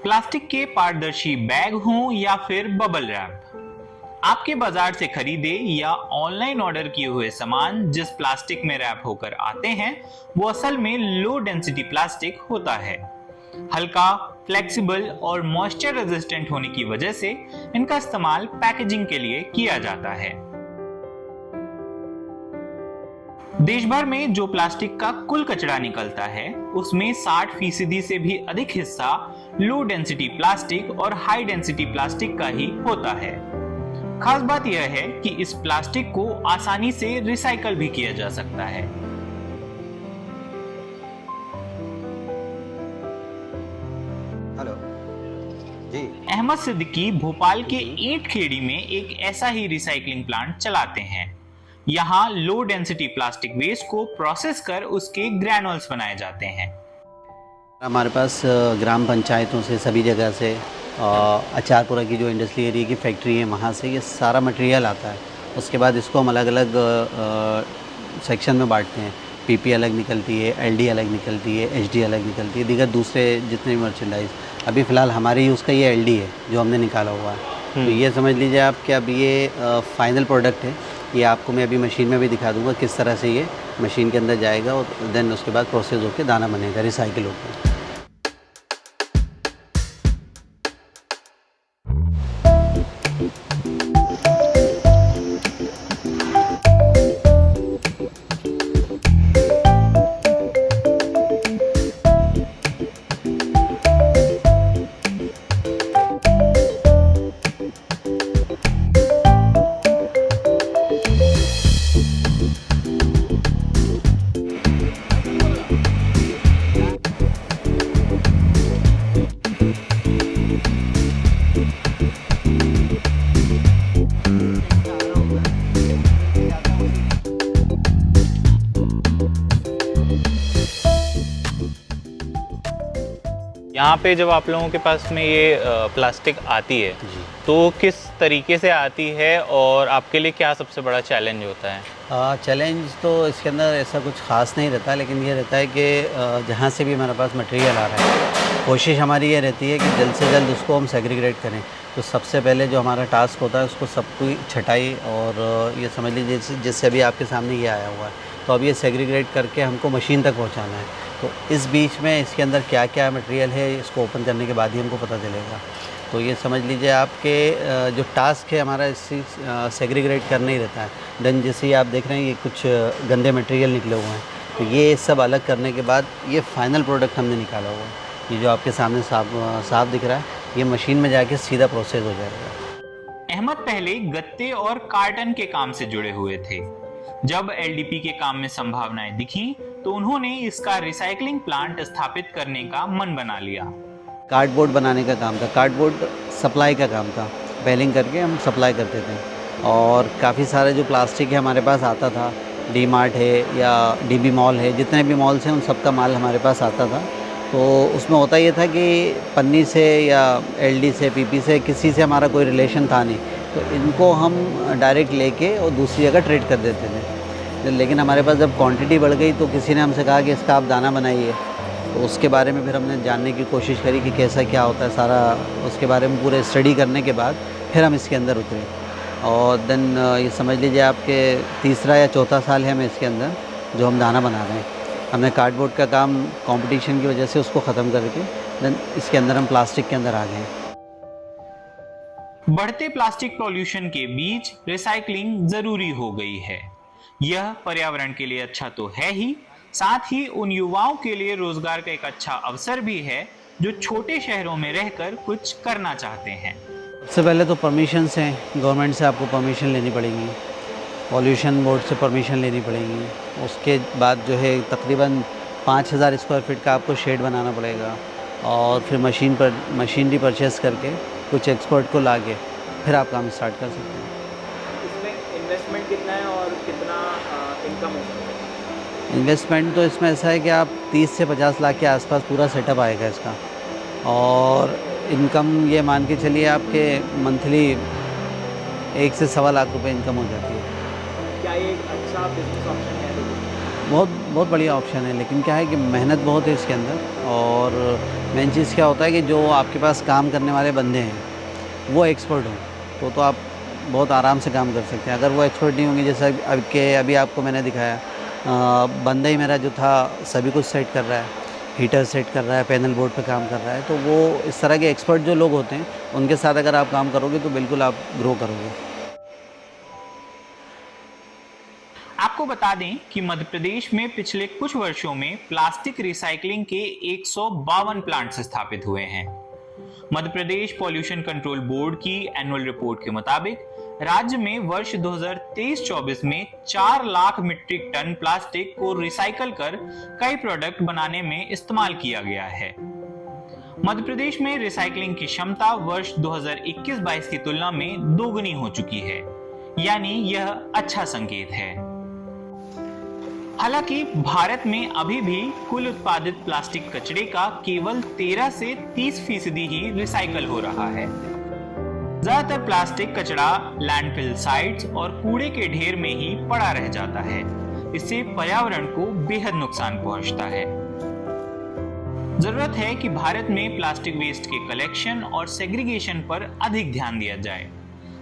Plastic के पारदर्शी bag हों या फिर बबल रैप, आपके बाजार से खरीदे या ऑनलाइन ऑर्डर किए हुए सामान जिस प्लास्टिक में रैप होकर आते हैं वो असल में लो डेंसिटी प्लास्टिक होता है। हल्का, फ्लेक्सिबल और मॉइस्चर रेजिस्टेंट होने की वजह से इनका इस्तेमाल पैकेजिंग के लिए किया जाता है। देश भर में जो प्लास्टिक का कुल कचरा निकलता है उसमें 60% से भी अधिक हिस्सा लो डेंसिटी प्लास्टिक और हाई डेंसिटी प्लास्टिक का ही होता है। खास बात यह है कि इस प्लास्टिक को आसानी से रिसाइकल भी किया जा सकता है। हेलो जी। अहमद सिद्दीकी भोपाल के ईंट खेड़ी में एक ऐसा ही रिसाइकलिंग प्लांट चलाते हैं। यहाँ लो डेंसिटी प्लास्टिक वेस्ट को प्रोसेस कर उसके ग्रैनुल्स बनाए जाते हैं। हमारे पास ग्राम पंचायतों से सभी जगह से अचारपुरा की जो इंडस्ट्री एरिया की फैक्ट्री है वहाँ से ये सारा मटेरियल आता है। उसके बाद इसको हम अलग अलग सेक्शन में बांटते हैं। पीपी अलग निकलती है, एलडी अलग निकलती है, एचडी अलग निकलती है, दीगर दूसरे जितने भी मर्चेंडाइज। अभी फ़िलहाल हमारे यूज़ का ये एलडी है जो हमने निकाला हुआ है। तो ये समझ लीजिए आप कि अब ये फाइनल प्रोडक्ट है। ये आपको मैं अभी मशीन में भी दिखा दूंगा किस तरह से ये मशीन के अंदर जाएगा और देन उसके बाद प्रोसेस होकर दाना बनेगा, रिसाइकिल होकर। यहाँ पे जब आप लोगों के पास में ये प्लास्टिक आती है तो किस तरीके से आती है और आपके लिए क्या सबसे बड़ा चैलेंज होता है? चैलेंज तो इसके अंदर ऐसा कुछ ख़ास नहीं रहता, लेकिन ये रहता है कि जहाँ से भी हमारे पास मटेरियल आ रहा है कोशिश हमारी ये रहती है कि जल्द से जल्द उसको हम सेग्रीगेट करें। तो सबसे पहले जो हमारा टास्क होता है उसको सबकी छटाई और ये समझ लीजिए जिससे अभी आपके सामने ये आया हुआ है तो अब ये सेग्रीगेट करके हमको मशीन तक पहुँचाना है। तो इस बीच में इसके अंदर क्या क्या मटेरियल है इसको ओपन करने के बाद ही हमको पता चलेगा। तो ये समझ लीजिए आपके जो टास्क है हमारा इसी सेग्रीगेट करना ही रहता है। देन जैसे आप देख रहे हैं ये कुछ गंदे मटेरियल निकले हुए हैं तो ये सब अलग करने के बाद ये फाइनल प्रोडक्ट हमने निकाला हुआ है। ये जो आपके सामने साफ दिख रहा है ये मशीन में जाके सीधा प्रोसेस हो जाएगा। अहमद पहले गत्ते और कार्टन के काम से जुड़े हुए थे। जब एलडीपी के काम में संभावनाएं दिखी तो उन्होंने इसका रिसाइकलिंग प्लांट स्थापित करने का मन बना लिया। कार्डबोर्ड बनाने का काम था, कार्डबोर्ड सप्लाई का काम था। बेलिंग करके हम सप्लाई करते थे और काफ़ी सारे जो प्लास्टिक है हमारे पास आता था। डी मार्ट है या डीबी मॉल है, जितने भी मॉल्स हैं उन सब का माल हमारे पास आता था। तो उसमें होता ये था कि पन्नी से या एलडी से, पीपी से, किसी से हमारा कोई रिलेशन था नहीं, तो इनको हम डायरेक्ट लेके और दूसरी जगह ट्रेड कर देते थे। लेकिन हमारे पास जब क्वांटिटी बढ़ गई तो किसी ने हमसे कहा कि इसका आप दाना बनाइए। तो उसके बारे में फिर हमने जानने की कोशिश करी कि कैसा क्या होता है सारा। उसके बारे में पूरे स्टडी करने के बाद फिर हम इसके अंदर उतरे और देन ये समझ लीजिए आपके तीसरा या चौथा साल है हमें इसके अंदर जो हम दाना बना रहे हैं। हमने कार्डबोर्ड का काम कंपटीशन की वजह से उसको ख़त्म करके देन इसके अंदर हम प्लास्टिक के अंदर आ गए हैं। बढ़ते प्लास्टिक पॉल्यूशन के बीच रिसाइकलिंग जरूरी हो गई है। यह पर्यावरण के लिए अच्छा तो है ही, साथ ही उन युवाओं के लिए रोजगार का एक अच्छा अवसर भी है जो छोटे शहरों में रहकर कुछ करना चाहते हैं। सबसे पहले तो परमिशन से गवर्नमेंट से आपको परमिशन लेनी पड़ेगी, पॉल्यूशन बोर्ड से परमिशन लेनी पड़ेगी। उसके बाद जो है तकरीबन 5000 स्क्वायर फीट का आपको शेड बनाना पड़ेगा और फिर मशीनरी परचेस करके कुछ एक्सपर्ट को ला के फिर आप काम स्टार्ट कर सकते हैं। इसमें इन्वेस्टमेंट कितना है और कितना इनकम हो सकता है? इन्वेस्टमेंट तो इसमें ऐसा है कि आप 30 से 50 लाख के आसपास पूरा सेटअप आएगा इसका और इनकम ये मान के चलिए आपके मंथली 1 से सवा लाख रुपए इनकम हो जाती है। क्या ये एक अच्छा बिजनेस ऑप्शन है? बहुत बढ़िया ऑप्शन है, लेकिन क्या है कि मेहनत बहुत है इसके अंदर और मेन चीज़ क्या होता है कि जो आपके पास काम करने वाले बंदे हैं वो एक्सपर्ट हों तो आप बहुत आराम से काम कर सकते हैं। अगर वो एक्सपर्ट नहीं होंगे, जैसे अभी आपको मैंने दिखाया, बंदा ही मेरा जो था सभी कुछ सेट कर रहा है, हीटर सेट कर रहा है, पैनल बोर्ड पे काम कर रहा है, तो वो इस तरह के एक्सपर्ट जो लोग होते हैं उनके साथ अगर आप काम करोगे तो बिल्कुल आप ग्रो करोगे। आपको बता दें कि मध्य प्रदेश में पिछले कुछ वर्षों में प्लास्टिक रिसाइकलिंग के 152 प्लांट्स स्थापित हुए हैं। Madhya Pradesh pollution control board की एनुअल रिपोर्ट के मुताबिक राज्य में वर्ष 2023-24 में 4 लाख मीट्रिक टन प्लास्टिक को रिसाइकल कर कई प्रोडक्ट बनाने में इस्तेमाल किया गया है। मध्य प्रदेश में रिसाइकलिंग की क्षमता वर्ष 2021-22 की तुलना में दोगुनी हो चुकी है, यानी यह अच्छा संकेत है। हालांकि भारत में अभी भी कुल उत्पादित प्लास्टिक कचरे का केवल 13 से 30% ही रिसाइकल हो रहा है। ज्यादातर प्लास्टिक कचरा लैंडफिल साइट्स और कूड़े के ढेर में ही पड़ा रह जाता है। इससे पर्यावरण को बेहद नुकसान पहुंचता है। जरूरत है कि भारत में प्लास्टिक वेस्ट के कलेक्शन और सेग्रीगेशन पर अधिक ध्यान दिया जाए।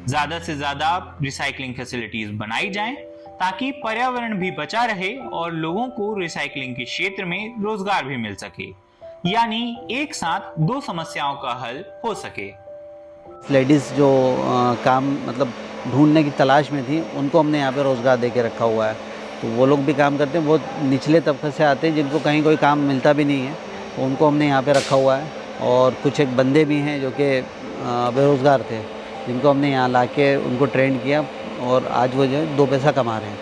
ज्यादा से ज्यादा रिसाइकलिंग फैसिलिटीज बनाई जाएं ताकि पर्यावरण भी बचा रहे और लोगों को रिसाइकलिंग के क्षेत्र में रोजगार भी मिल सके, यानी एक साथ दो समस्याओं का हल हो सके। लेडीज़ जो काम मतलब ढूंढने की तलाश में थी उनको हमने यहाँ पे रोज़गार दे के रखा हुआ है, तो वो लोग भी काम करते हैं। बहुत निचले तबके से आते हैं जिनको कहीं कोई काम मिलता भी नहीं है, तो उनको हमने यहाँ पे रखा हुआ है। और कुछ एक बंदे भी हैं जो कि बेरोज़गार थे, जिनको हमने यहाँ ला के उनको ट्रेंड किया और आज वो जो है 2 पैसा कमा रहे हैं।